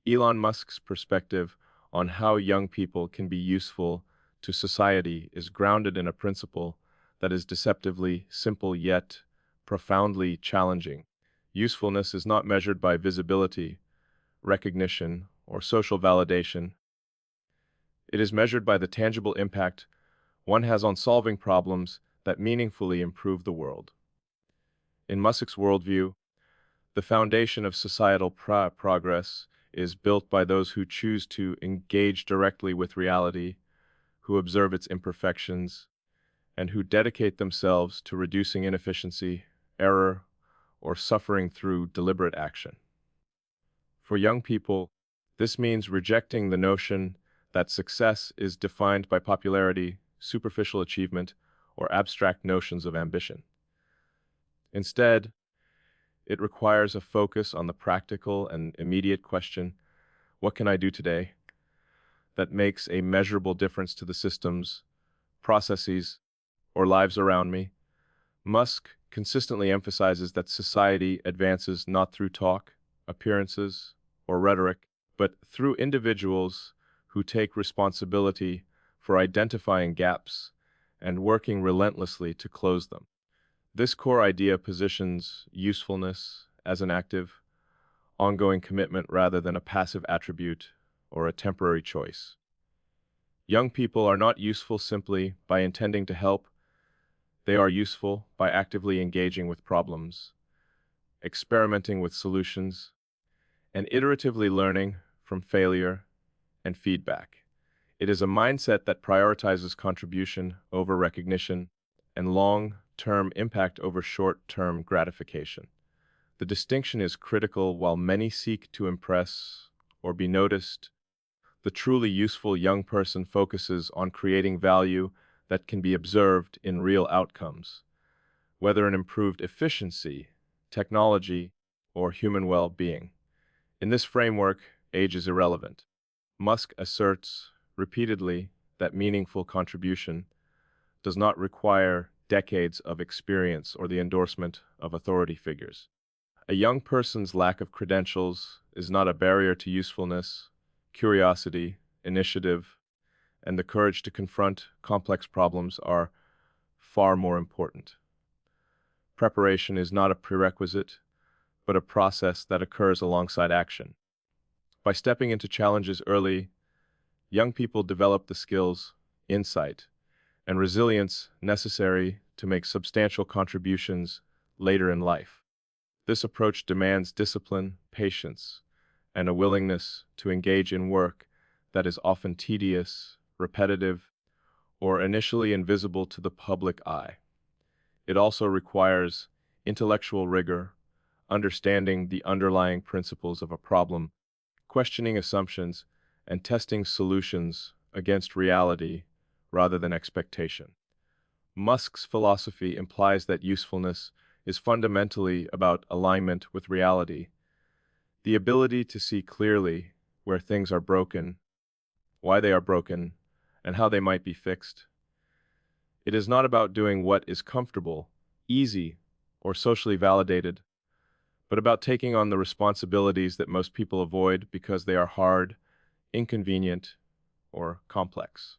Elon Musk's perspective on how young people can be useful to society is grounded in a principle that is deceptively simple yet profoundly challenging. Usefulness is not measured by visibility, recognition, or social validation. It is measured by the tangible impact one has on solving problems that meaningfully improve the world. In Musk's worldview, the foundation of societal progress is built by those who choose to engage directly with reality, who observe its imperfections, and who dedicate themselves to reducing inefficiency, error, or suffering through deliberate action. For young people, this means rejecting the notion that success is defined by popularity, superficial achievement, or abstract notions of ambition. Instead, it requires a focus on the practical and immediate question, what can I do today, that makes a measurable difference to the systems, processes, or lives around me. Musk consistently emphasizes that society advances not through talk, appearances, or rhetoric, but through individuals who take responsibility for identifying gaps and working relentlessly to close them. This core idea positions usefulness as an active, ongoing commitment rather than a passive attribute or a temporary choice. Young people are not useful simply by intending to help. They are useful by actively engaging with problems, experimenting with solutions, and iteratively learning from failure and feedback. It is a mindset that prioritizes contribution over recognition and long-term impact over short-term gratification. The distinction is critical. While many seek to impress or be noticed, the truly useful young person focuses on creating value that can be observed in real outcomes, whether in improved efficiency, technology, or human well-being. In this framework, age is irrelevant. Musk asserts repeatedly that meaningful contribution does not require decades of experience or the endorsement of authority figures. A young person's lack of credentials is not a barrier to usefulness. Curiosity, initiative, and the courage to confront complex problems are far more important. Preparation is not a prerequisite, but a process that occurs alongside action. By stepping into challenges early, young people develop the skills, insight, and resilience necessary to make substantial contributions later in life. This approach demands discipline, patience, and a willingness to engage in work that is often tedious, repetitive, or initially invisible to the public eye. It also requires intellectual rigor, understanding the underlying principles of a problem, questioning assumptions, and testing solutions against reality rather than expectation. Musk's philosophy implies that usefulness is fundamentally about alignment with reality, the ability to see clearly where things are broken, why they are broken, and how they might be fixed. It is not about doing what is comfortable, easy, or socially validated, but about taking on the responsibilities that most people avoid because they are hard, inconvenient, or complex.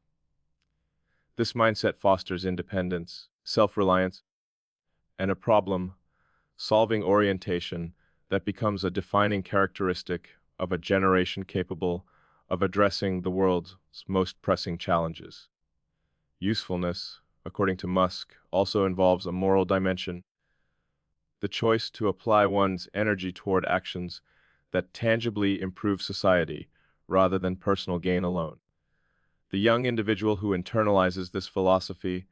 This mindset fosters independence, self-reliance, and a problem-solving orientation that becomes a defining characteristic of a generation capable of addressing the world's most pressing challenges. Usefulness, according to Musk, also involves a moral dimension, the choice to apply one's energy toward actions that tangibly improve society rather than personal gain alone. The young individual who internalizes this philosophy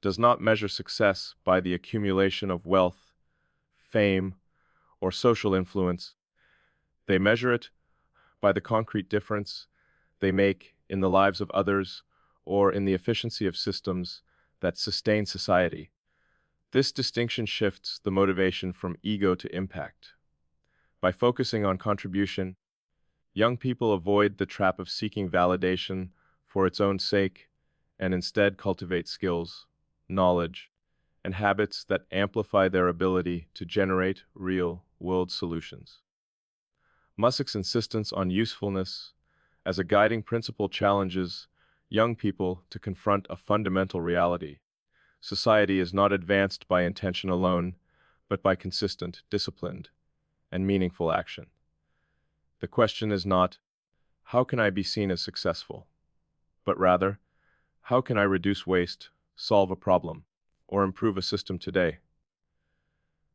does not measure success by the accumulation of wealth, fame, or social influence. They measure it by the concrete difference they make in the lives of others or in the efficiency of systems that sustain society. This distinction shifts the motivation from ego to impact. By focusing on contribution, young people avoid the trap of seeking validation for its own sake and instead cultivate skills, knowledge, and habits that amplify their ability to generate real-world solutions. Musk's insistence on usefulness as a guiding principle challenges young people to confront a fundamental reality. Society is not advanced by intention alone, but by consistent, disciplined, and meaningful action. The question is not, how can I be seen as successful? But rather, how can I reduce waste, solve a problem, or improve a system today?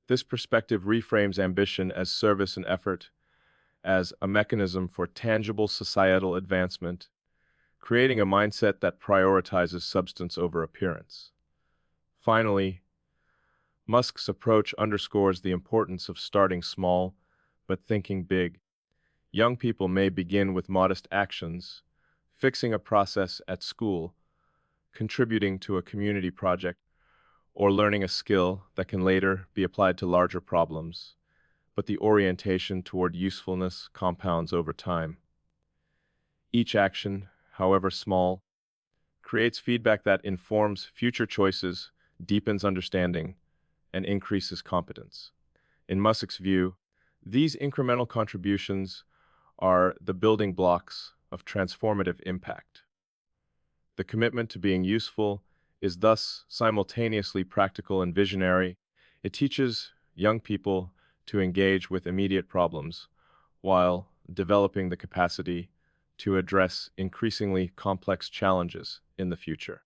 This perspective reframes ambition as service and effort as a mechanism for tangible societal advancement, creating a mindset that prioritizes substance over appearance. Finally, Musk's approach underscores the importance of starting small but thinking big. Young people may begin with modest actions, fixing a process at school, contributing to a community project, or learning a skill that can later be applied to larger problems, but the orientation toward usefulness compounds over time. Each action, however small, creates feedback that informs future choices, deepens understanding, and increases competence. In Musk's view, these incremental contributions are the building blocks of transformative impact. The commitment to being useful is thus simultaneously practical and visionary. It teaches young people to engage with immediate problems while developing the capacity to address increasingly complex challenges in the future.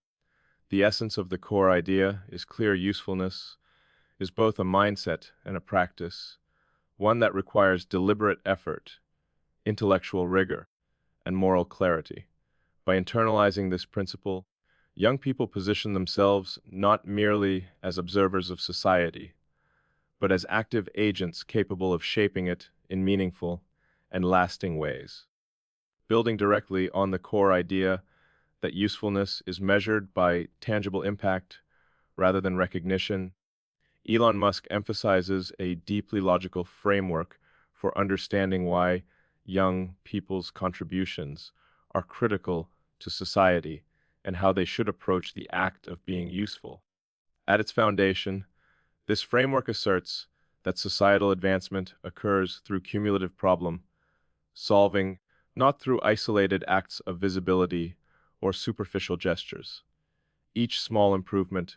The essence of the core idea is clear. Usefulness is both a mindset and a practice, one that requires deliberate effort, intellectual rigor, and moral clarity. By internalizing this principle, young people position themselves not merely as observers of society, but as active agents capable of shaping it in meaningful and lasting ways. Building directly on the core idea that usefulness is measured by tangible impact rather than recognition, Elon Musk emphasizes a deeply logical framework for understanding why young people's contributions are critical to society and how they should approach the act of being useful. At its foundation, this framework asserts that societal advancement occurs through cumulative problem solving, not through isolated acts of visibility or superficial gestures. Each small improvement,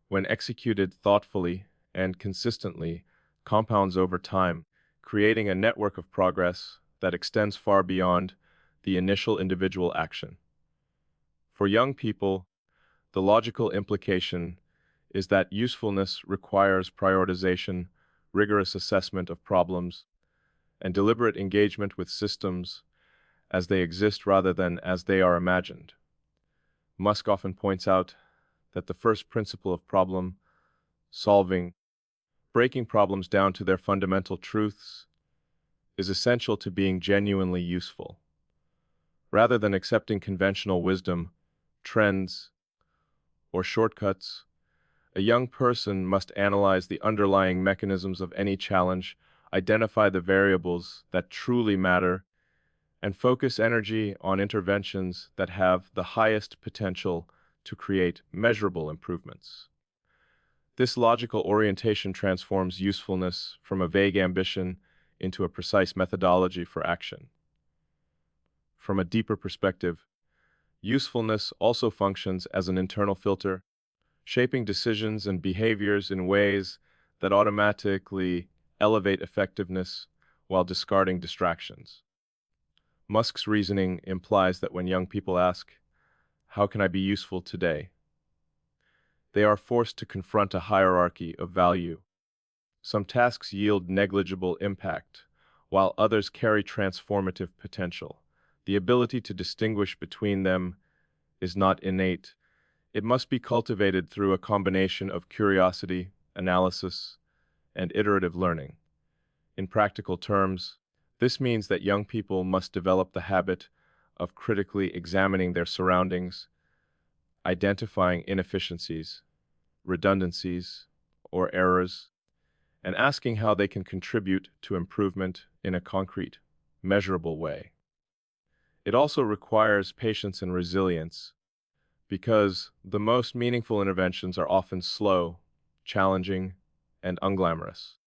when executed thoughtfully and consistently, compounds over time, creating a network of progress that extends far beyond the initial individual action. For young people, the logical implication is that usefulness requires prioritization, rigorous assessment of problems, and deliberate engagement with systems as they exist rather than as they are imagined. Musk often points out that the first principle of problem solving, breaking problems down to their fundamental truths, is essential to being genuinely useful. Rather than accepting conventional wisdom, trends, or shortcuts, a young person must analyze the underlying mechanisms of any challenge, identify the variables that truly matter, and focus energy on interventions that have the highest potential to create measurable improvements. This logical orientation transforms usefulness from a vague ambition into a precise methodology for action. From a deeper perspective, usefulness also functions as an internal filter, shaping decisions and behaviors in ways that automatically elevate effectiveness while discarding distractions. Musk's reasoning implies that when young people ask, "How can I be useful today?" they are forced to confront a hierarchy of value. Some tasks yield negligible impact, while others carry transformative potential. The ability to distinguish between them is not innate. It must be cultivated through a combination of curiosity, analysis, and iterative learning. In practical terms, this means that young people must develop the habit of critically examining their surroundings, identifying inefficiencies, redundancies, or errors, and asking how they can contribute to improvement in a concrete, measurable way. It also requires patience and resilience, because the most meaningful interventions are often slow, challenging, and unglamorous.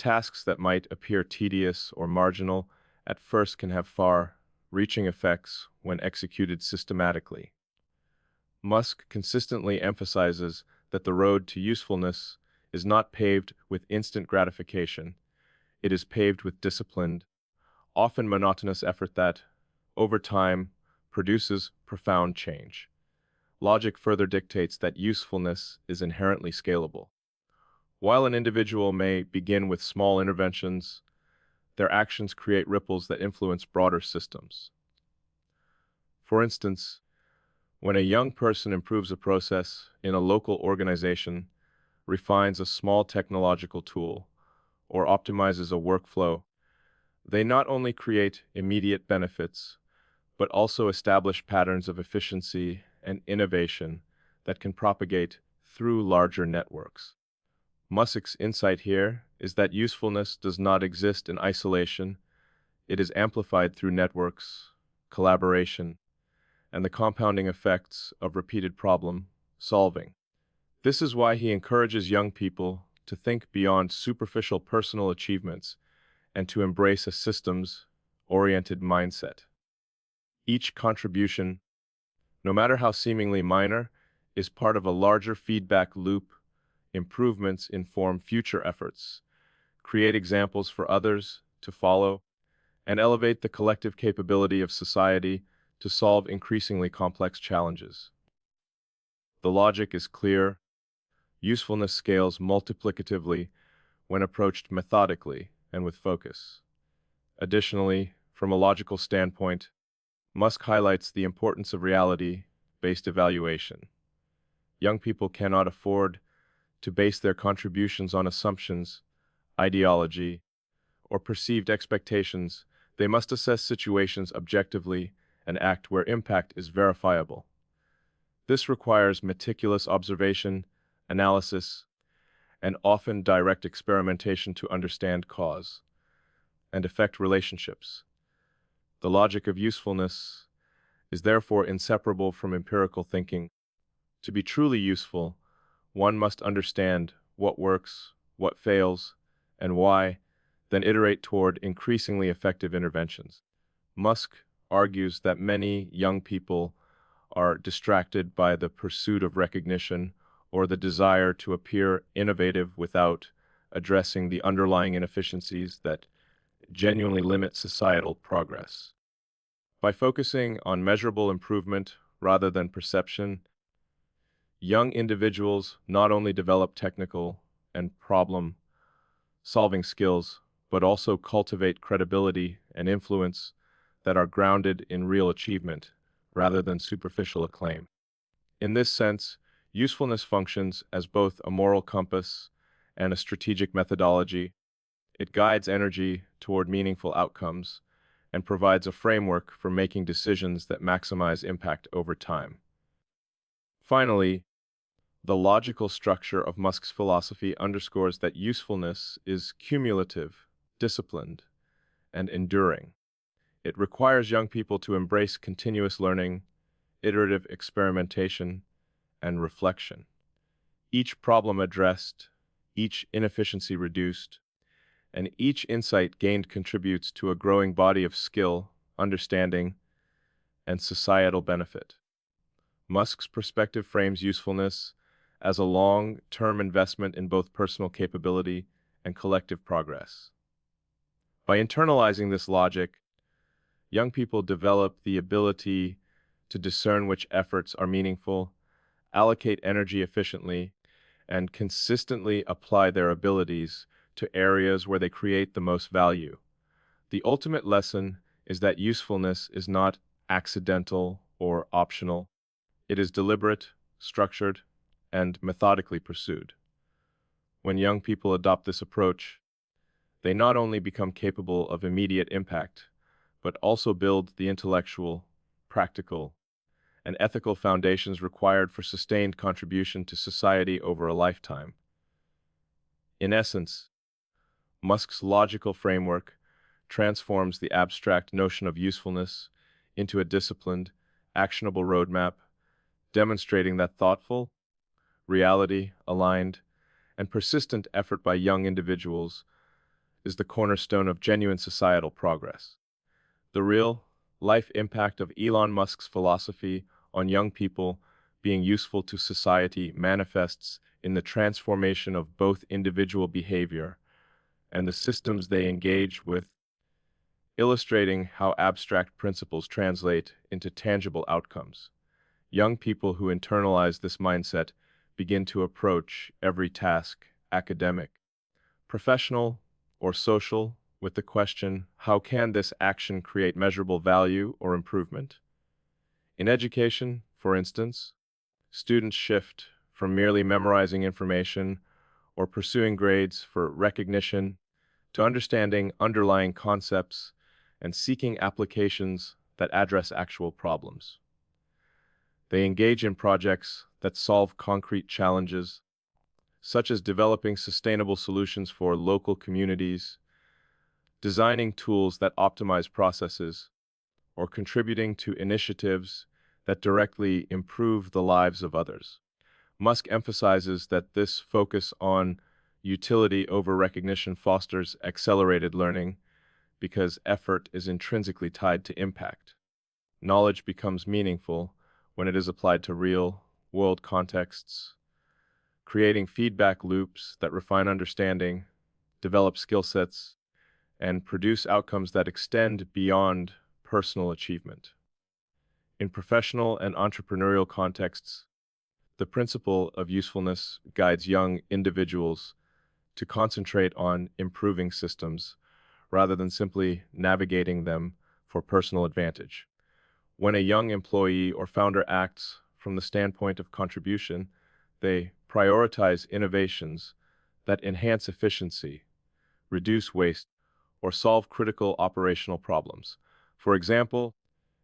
Tasks that might appear tedious or marginal at first can have far-reaching effects when executed systematically. Musk consistently emphasizes that the road to usefulness is not paved with instant gratification. It is paved with disciplined, often monotonous effort that, over time, produces profound change. Logic further dictates that usefulness is inherently scalable. While an individual may begin with small interventions, their actions create ripples that influence broader systems. For instance, when a young person improves a process in a local organization, refines a small technological tool, or optimizes a workflow, they not only create immediate benefits, but also establish patterns of efficiency and innovation that can propagate through larger networks. Musk's insight here is that usefulness does not exist in isolation. It is amplified through networks, collaboration, and the compounding effects of repeated problem solving. This is why he encourages young people to think beyond superficial personal achievements and to embrace a systems-oriented mindset. Each contribution, no matter how seemingly minor, is part of a larger feedback loop. Improvements inform future efforts, create examples for others to follow, and elevate the collective capability of society to solve increasingly complex challenges. The logic is clear. Usefulness scales multiplicatively when approached methodically and with focus. Additionally, from a logical standpoint, Musk highlights the importance of reality-based evaluation. Young people cannot afford to base their contributions on assumptions, ideology, or perceived expectations. They must assess situations objectively and act where impact is verifiable. This requires meticulous observation, analysis, and often direct experimentation to understand cause and effect relationships. The logic of usefulness is therefore inseparable from empirical thinking. To be truly useful, one must understand what works, what fails, and why, then iterate toward increasingly effective interventions. Musk argues that many young people are distracted by the pursuit of recognition or the desire to appear innovative without addressing the underlying inefficiencies that genuinely limit societal progress. By focusing on measurable improvement rather than perception, young individuals not only develop technical and problem-solving skills, but also cultivate credibility and influence that are grounded in real achievement rather than superficial acclaim. In this sense, usefulness functions as both a moral compass and a strategic methodology. It guides energy toward meaningful outcomes and provides a framework for making decisions that maximize impact over time. Finally, the logical structure of Musk's philosophy underscores that usefulness is cumulative, disciplined, and enduring. It requires young people to embrace continuous learning, iterative experimentation, and reflection. Each problem addressed, each inefficiency reduced, and each insight gained contributes to a growing body of skill, understanding, and societal benefit. Musk's perspective frames usefulness as a long-term investment in both personal capability and collective progress. By internalizing this logic, young people develop the ability to discern which efforts are meaningful, allocate energy efficiently, and consistently apply their abilities to areas where they create the most value. The ultimate lesson is that usefulness is not accidental or optional. It is deliberate, structured, and methodically pursued. When young people adopt this approach, they not only become capable of immediate impact, but also build the intellectual, practical, and ethical foundations required for sustained contribution to society over a lifetime. In essence, Musk's logical framework transforms the abstract notion of usefulness into a disciplined, actionable roadmap, demonstrating that thoughtful, reality-aligned, and persistent effort by young individuals is the cornerstone of genuine societal progress. The real life impact of Elon Musk's philosophy on young people being useful to society manifests in the transformation of both individual behavior and the systems they engage with, illustrating how abstract principles translate into tangible outcomes. Young people who internalize this mindset begin to approach every task, academic, professional, or social, with the question, how can this action create measurable value or improvement? In education, for instance, students shift from merely memorizing information or pursuing grades for recognition to understanding underlying concepts and seeking applications that address actual problems. They engage in projects that solve concrete challenges, such as developing sustainable solutions for local communities, designing tools that optimize processes, or contributing to initiatives that directly improve the lives of others. Musk emphasizes that this focus on utility over recognition fosters accelerated learning because effort is intrinsically tied to impact. Knowledge becomes meaningful when it is applied to real-world contexts, creating feedback loops that refine understanding, develop skill sets, and produce outcomes that extend beyond personal achievement. In professional and entrepreneurial contexts, the principle of usefulness guides young individuals to concentrate on improving systems rather than simply navigating them for personal advantage. When a young employee or founder acts from the standpoint of contribution, they prioritize innovations that enhance efficiency, reduce waste, or solve critical operational problems. For example,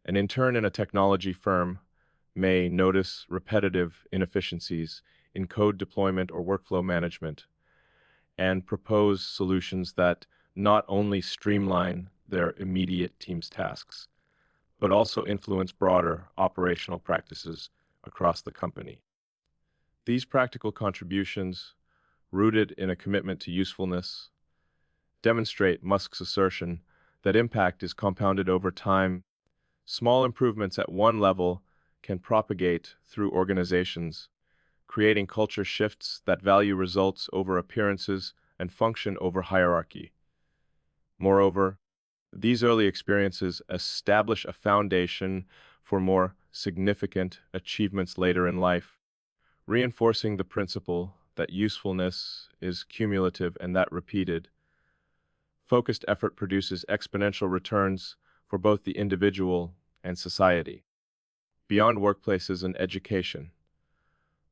an intern in a technology firm may notice repetitive inefficiencies in code deployment or workflow management and propose solutions that not only streamline their immediate team's tasks, but also influence broader operational practices across the company. These practical contributions, rooted in a commitment to usefulness, demonstrate Musk's assertion that impact is compounded over time. Small improvements at one level can propagate through organizations, creating culture shifts that value results over appearances and function over hierarchy. Moreover, these early experiences establish a foundation for more significant achievements later in life, reinforcing the principle that usefulness is cumulative and that repeated, focused effort produces exponential returns for both the individual and society. Beyond workplaces and education,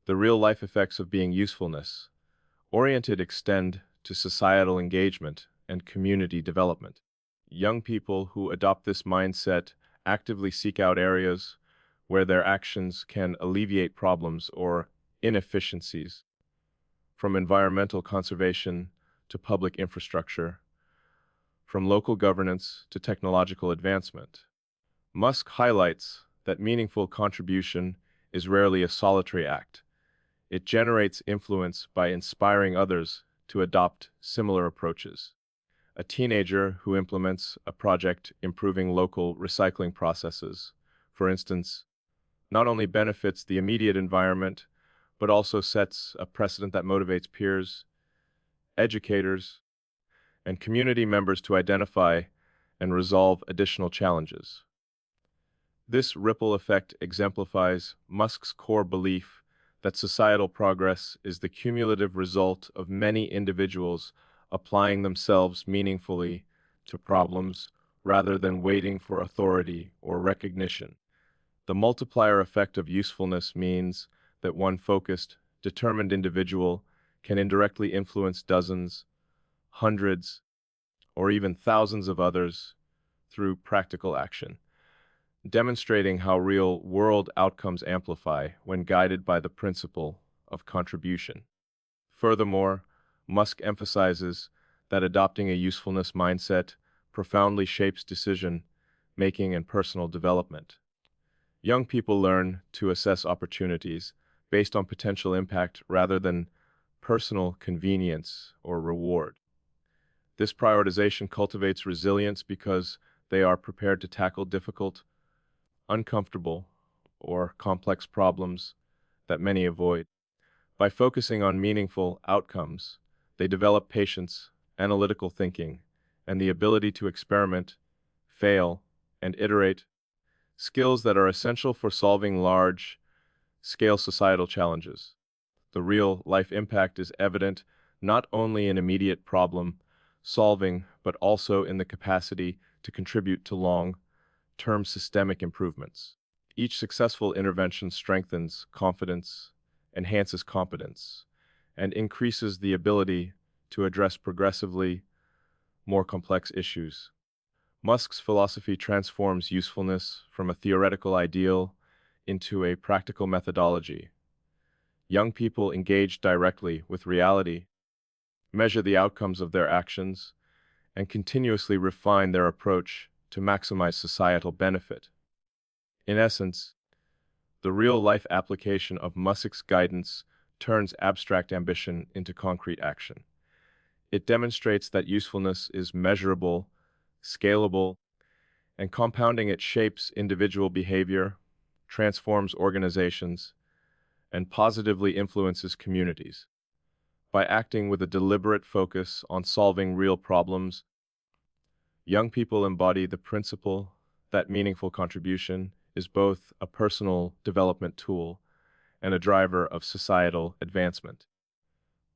the real-life effects of being usefulness-oriented extend to societal engagement and community development. Young people who adopt this mindset actively seek out areas where their actions can alleviate problems or inefficiencies, from environmental conservation to public infrastructure, from local governance to technological advancement. Musk highlights that meaningful contribution is rarely a solitary act. It generates influence by inspiring others to adopt similar approaches. A teenager who implements a project improving local recycling processes, for instance, not only benefits the immediate environment, but also sets a precedent that motivates peers, educators, and community members to identify and resolve additional challenges. This ripple effect exemplifies Musk's core belief that societal progress is the cumulative result of many individuals applying themselves meaningfully to problems rather than waiting for authority or recognition. The multiplier effect of usefulness means that one focused, determined individual can indirectly influence dozens, hundreds, or even thousands of others through practical action, demonstrating how real-world outcomes amplify when guided by the principle of contribution. Furthermore, Musk emphasizes that adopting a usefulness mindset profoundly shapes decision-making and personal development. Young people learn to assess opportunities based on potential impact rather than personal convenience or reward. This prioritization cultivates resilience because they are prepared to tackle difficult, uncomfortable, or complex problems that many avoid. By focusing on meaningful outcomes, they develop patience, analytical thinking, and the ability to experiment, fail, and iterate, skills that are essential for solving large-scale societal challenges. The real-life impact is evident not only in immediate problem solving, but also in the capacity to contribute to long-term systemic improvements. Each successful intervention strengthens confidence, enhances competence, and increases the ability to address progressively more complex issues. Musk's philosophy transforms usefulness from a theoretical ideal into a practical methodology. Young people engage directly with reality, measure the outcomes of their actions, and continuously refine their approach to maximize societal benefit. In essence, the real-life application of Musk's guidance turns abstract ambition into concrete action. It demonstrates that usefulness is measurable, scalable, and compounding it shapes individual behavior, transforms organizations, and positively influences communities. By acting with a deliberate focus on solving real problems, young people embody the principle that meaningful contribution is both a personal development tool and a driver of societal advancement.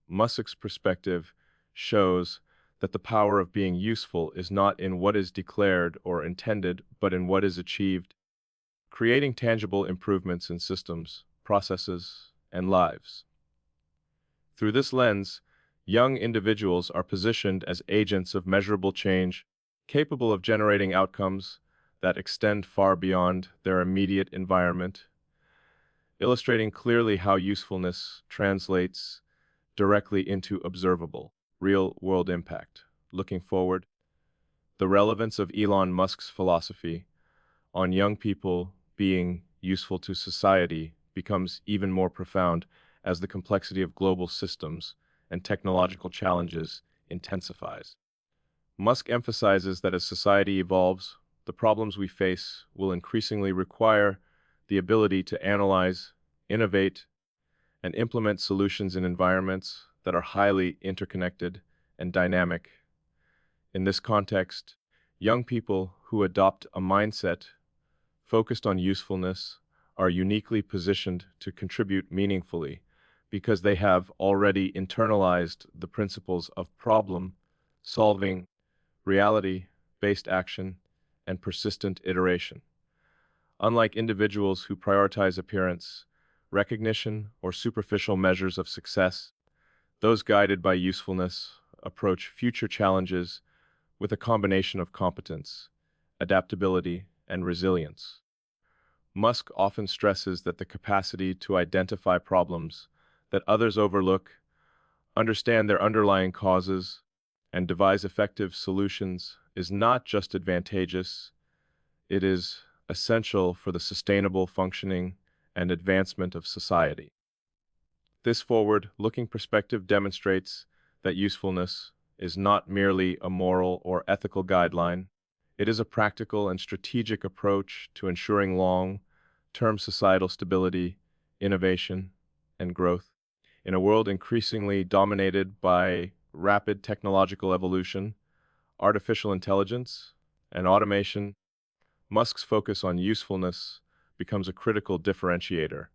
Musk's perspective shows that the power of being useful is not in what is declared or intended, but in what is achieved, creating tangible improvements in systems, processes, and lives. Through this lens, young individuals are positioned as agents of measurable change, capable of generating outcomes that extend far beyond their immediate environment, illustrating clearly how usefulness translates directly into observable, real-world impact. Looking forward, the relevance of Elon Musk's philosophy on young people being useful to society becomes even more profound as the complexity of global systems and technological challenges intensifies. Musk emphasizes that as society evolves, the problems we face will increasingly require the ability to analyze, innovate, and implement solutions in environments that are highly interconnected and dynamic. In this context, young people who adopt a mindset focused on usefulness are uniquely positioned to contribute meaningfully because they have already internalized the principles of problem solving, reality-based action, and persistent iteration. Unlike individuals who prioritize appearance, recognition, or superficial measures of success, those guided by usefulness approach future challenges with a combination of competence, adaptability, and resilience. Musk often stresses that the capacity to identify problems that others overlook, understand their underlying causes, and devise effective solutions is not just advantageous, it is essential for the sustainable functioning and advancement of society. This forward-looking perspective demonstrates that usefulness is not merely a moral or ethical guideline, it is a practical and strategic approach to ensuring long-term societal stability, innovation, and growth. In a world increasingly dominated by rapid technological evolution, artificial intelligence, and automation, Musk's focus on usefulness becomes a critical differentiator.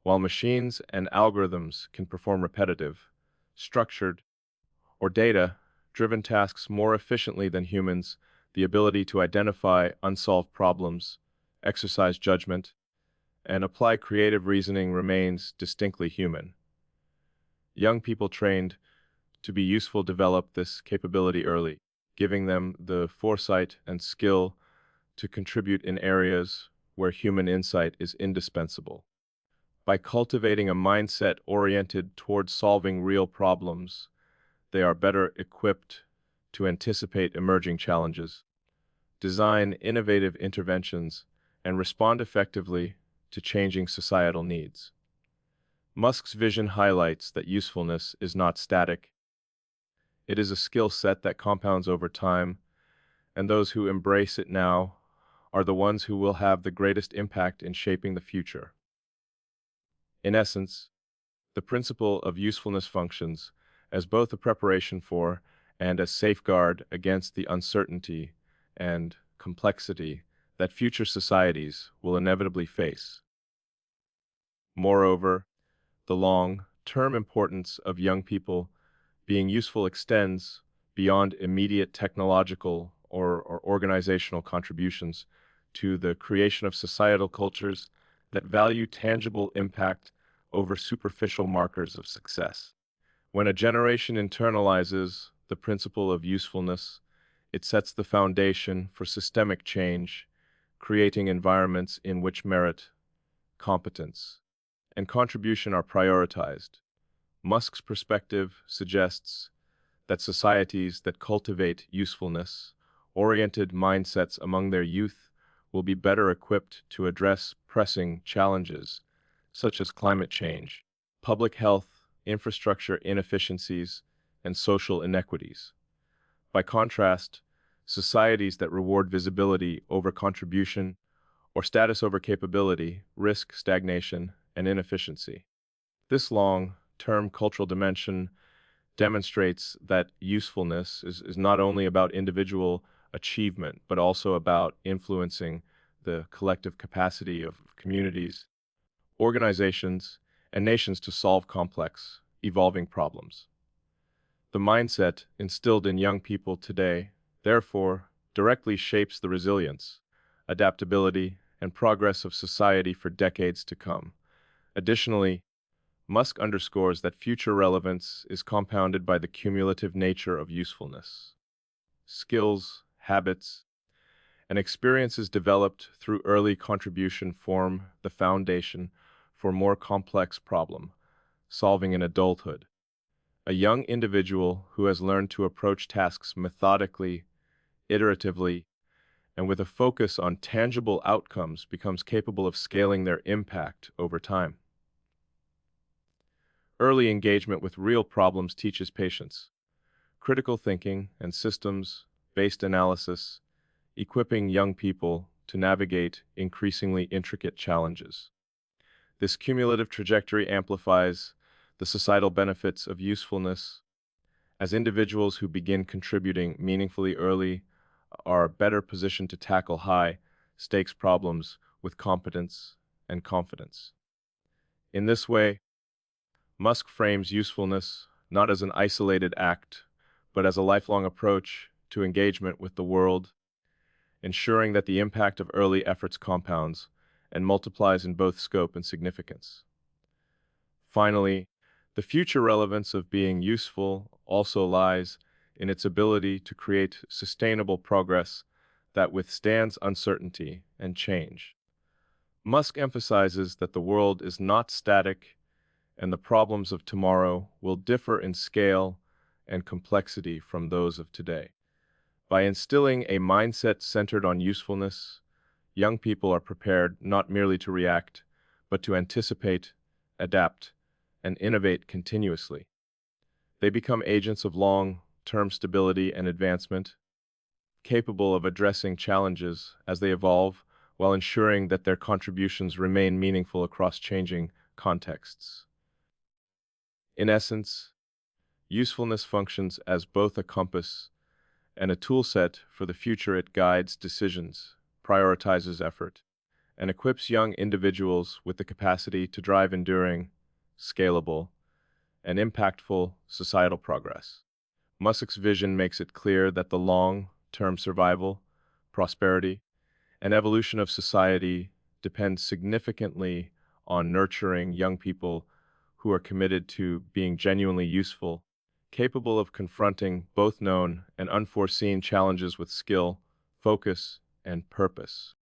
While machines and algorithms can perform repetitive, structured, or data-driven tasks more efficiently than humans, the ability to identify unsolved problems, exercise judgment, and apply creative reasoning remains distinctly human. Young people trained to be useful develop this capability early, giving them the foresight and skill to contribute in areas where human insight is indispensable. By cultivating a mindset oriented toward solving real problems, they are better equipped to anticipate emerging challenges, design innovative interventions, and respond effectively to changing societal needs. Musk's vision highlights that usefulness is not static. It is a skill set that compounds over time, and those who embrace it now are the ones who will have the greatest impact in shaping the future. In essence, the principle of usefulness functions as both a preparation for and a safeguard against the uncertainty and complexity that future societies will inevitably face. Moreover, the long-term importance of young people being useful extends beyond immediate technological or organizational contributions to the creation of societal cultures that value tangible impact over superficial markers of success. When a generation internalizes the principle of usefulness, it sets the foundation for systemic change, creating environments in which merit, competence, and contribution are prioritized. Musk's perspective suggests that societies that cultivate usefulness oriented mindsets among their youth will be better equipped to address pressing challenges such as climate change, public health, infrastructure inefficiencies, and social inequities. By contrast, societies that reward visibility over contribution or status over capability risk stagnation and inefficiency. This long-term cultural dimension demonstrates that usefulness is not only about individual achievement, but also about influencing the collective capacity of communities, organizations, and nations to solve complex, evolving problems. The mindset instilled in young people today, therefore, directly shapes the resilience, adaptability, and progress of society for decades to come. Additionally, Musk underscores that future relevance is compounded by the cumulative nature of usefulness. Skills, habits, and experiences developed through early contribution form the foundation for more complex problem solving in adulthood. A young individual who has learned to approach tasks methodically, iteratively, and with a focus on tangible outcomes becomes capable of scaling their impact over time. Early engagement with real problems teaches patience, critical thinking, and systems-based analysis, equipping young people to navigate increasingly intricate challenges. This cumulative trajectory amplifies the societal benefits of usefulness, as individuals who begin contributing meaningfully early are better positioned to tackle high-stakes problems with competence and confidence. In this way, Musk frames usefulness not as an isolated act, but as a lifelong approach to engagement with the world, ensuring that the impact of early efforts compounds and multiplies in both scope and significance. Finally, the future relevance of being useful also lies in its ability to create sustainable progress that withstands uncertainty and change. Musk emphasizes that the world is not static and the problems of tomorrow will differ in scale and complexity from those of today. By instilling a mindset centered on usefulness, young people are prepared not merely to react, but to anticipate, adapt, and innovate continuously. They become agents of long-term stability and advancement, capable of addressing challenges as they evolve while ensuring that their contributions remain meaningful across changing contexts. In essence, usefulness functions as both a compass and a toolset for the future. It guides decisions, prioritizes effort, and equips young individuals with the capacity to drive enduring, scalable, and impactful societal progress. Musk's vision makes it clear that the long-term survival, prosperity, and evolution of society depends significantly on nurturing young people who are committed to being genuinely useful, capable of confronting both known and unforeseen challenges with skill, focus, and purpose.